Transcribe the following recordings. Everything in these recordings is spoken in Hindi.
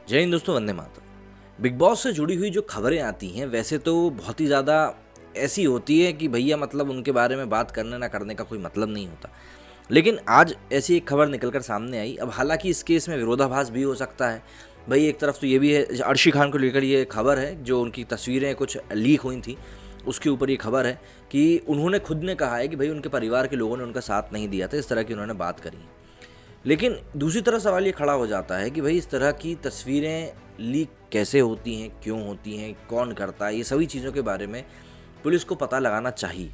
जय हिंद दोस्तों, वंदे मातरम। बिग बॉस से जुड़ी हुई जो खबरें आती हैं वैसे तो बहुत ही ज़्यादा ऐसी होती है कि भैया मतलब उनके बारे में बात करने ना करने का कोई मतलब नहीं होता। लेकिन आज ऐसी एक खबर निकल कर सामने आई। अब हालांकि इस केस में विरोधाभास भी हो सकता है। भाई एक तरफ तो ये भी है, अर्शी खान को लेकर ये खबर है, जो उनकी तस्वीरें कुछ लीक हुई थी उसके ऊपर ये खबर है कि उन्होंने खुद ने कहा है कि भाई उनके परिवार के लोगों ने उनका साथ नहीं दिया था, इस तरह की उन्होंने बात करी। लेकिन दूसरी तरफ सवाल ये खड़ा हो जाता है कि भाई इस तरह की तस्वीरें लीक कैसे होती हैं, क्यों होती हैं, कौन करता है, ये सभी चीज़ों के बारे में पुलिस को पता लगाना चाहिए,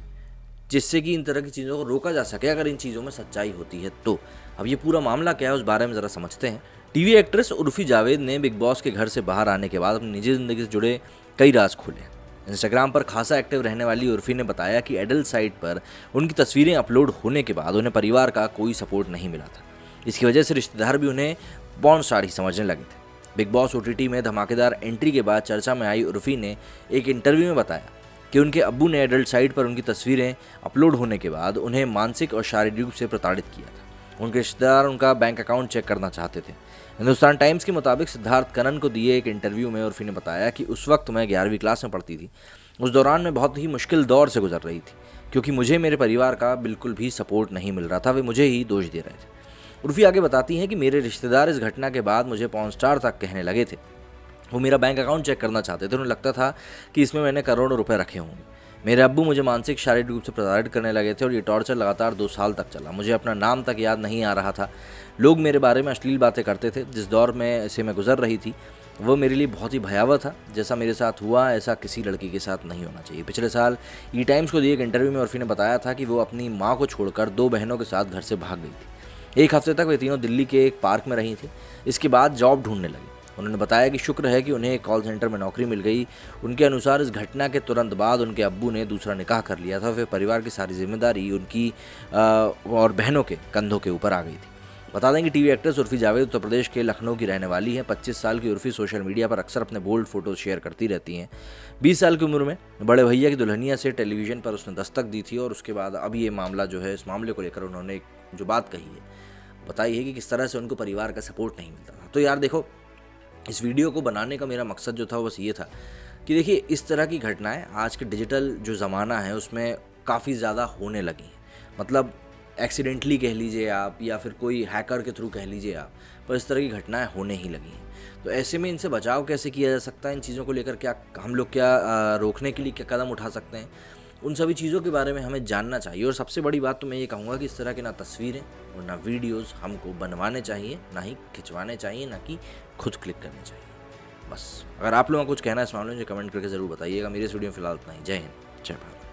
जिससे कि इन तरह की चीज़ों को रोका जा सके अगर इन चीज़ों में सच्चाई होती है तो। अब ये पूरा मामला क्या है उस बारे में ज़रा समझते हैं। टीवी एक्ट्रेस उर्फी जावेद ने बिग बॉस के घर से बाहर आने के बाद अपनी निजी ज़िंदगी से जुड़े कई राज खोले। इंस्टाग्राम पर खासा एक्टिव रहने वाली उर्फी ने बताया कि एडल्ट साइट पर उनकी तस्वीरें अपलोड होने के बाद उन्हें परिवार का कोई सपोर्ट नहीं मिला था। इसकी वजह से रिश्तेदार भी उन्हें पॉर्न स्टार ही समझने लगे थे। बिग बॉस ओटीटी में धमाकेदार एंट्री के बाद चर्चा में आई उर्फी ने एक इंटरव्यू में बताया कि उनके अब्बू ने एडल्ट साइट पर उनकी तस्वीरें अपलोड होने के बाद उन्हें मानसिक और शारीरिक रूप से प्रताड़ित किया था। उनके रिश्तेदार उनका बैंक अकाउंट चेक करना चाहते थे। हिंदुस्तान टाइम्स के मुताबिक सिद्धार्थ कनन को दिए एक इंटरव्यू में उर्फी ने बताया कि उस वक्त मैं 11वीं क्लास में पढ़ती थी। उस दौरान मैं बहुत ही मुश्किल दौर से गुजर रही थी, क्योंकि मुझे मेरे परिवार का बिल्कुल भी सपोर्ट नहीं मिल रहा था, वे मुझे ही दोष दे रहे थे। उर्फी आगे बताती हैं कि मेरे रिश्तेदार इस घटना के बाद मुझे पॉर्न स्टार तक कहने लगे थे। वो मेरा बैंक अकाउंट चेक करना चाहते थे। उन्हें लगता था कि इसमें मैंने करोड़ों रुपए रखे होंगे। मेरे अब्बू मुझे मानसिक शारीरिक रूप से प्रताड़ित करने लगे थे और ये टॉर्चर लगातार 2 साल तक चला। मुझे अपना नाम तक याद नहीं आ रहा था। लोग मेरे बारे में अश्लील बातें करते थे। जिस दौर में से मैं गुजर रही थी वो मेरे लिए बहुत ही भयावह था। जैसा मेरे साथ हुआ ऐसा किसी लड़की के साथ नहीं होना चाहिए। पिछले साल ई टाइम्स को दिए एक इंटरव्यू में उर्फी ने बताया था कि वो अपनी माँ को छोड़कर 2 बहनों के साथ घर से भाग गई थी। 1 हफ्ते तक वे तीनों दिल्ली के एक पार्क में रही थी। इसके बाद जॉब ढूंढने लगी। उन्होंने बताया कि शुक्र है कि उन्हें एक कॉल सेंटर में नौकरी मिल गई। उनके अनुसार इस घटना के तुरंत बाद उनके अब्बू ने दूसरा निकाह कर लिया था। फिर परिवार की सारी जिम्मेदारी उनकी और बहनों के कंधों के ऊपर आ गई थी। बता दें कि टीवी एक्ट्रेस उर्फी जावेद उत्तर प्रदेश के लखनऊ की रहने वाली है। 25 साल की उर्फी सोशल मीडिया पर अक्सर अपने बोल्ड फोटोज शेयर करती रहती हैं। 20 साल की उम्र में बड़े भैया की दुल्हनिया से टेलीविजन पर उसने दस्तक दी थी और उसके बाद अब ये मामला जो है, इस मामले को लेकर उन्होंने जो बात कही है, बताई है कि किस तरह से उनको परिवार का सपोर्ट नहीं मिलता था। तो यार देखो, इस वीडियो को बनाने का मेरा मकसद जो था वो बस ये था कि देखिए इस तरह की घटनाएं आज के डिजिटल जो ज़माना है उसमें काफ़ी ज़्यादा होने लगी हैं। मतलब एक्सीडेंटली कह लीजिए आप, या फिर कोई हैकर के थ्रू कह लीजिए आप, पर इस तरह की घटनाएं होने ही लगी हैं। तो ऐसे में इनसे बचाव कैसे किया जा सकता है, इन चीज़ों को लेकर क्या हम लोग रोकने के लिए क्या कदम उठा सकते हैं, उन सभी चीज़ों के बारे में हमें जानना चाहिए। और सबसे बड़ी बात तो मैं ये कहूँगा कि इस तरह की ना तस्वीरें और ना वीडियोज़ हमको बनवाने चाहिए, ना ही खिंचवाने चाहिए, ना कि खुद क्लिक करने चाहिए। बस अगर आप लोगों को कुछ कहना है इस मामले में, मुझे कमेंट करके ज़रूर बताइएगा। मेरे इस वीडियो में फिलहाल इतना ही। जय हिंद, जय भारत।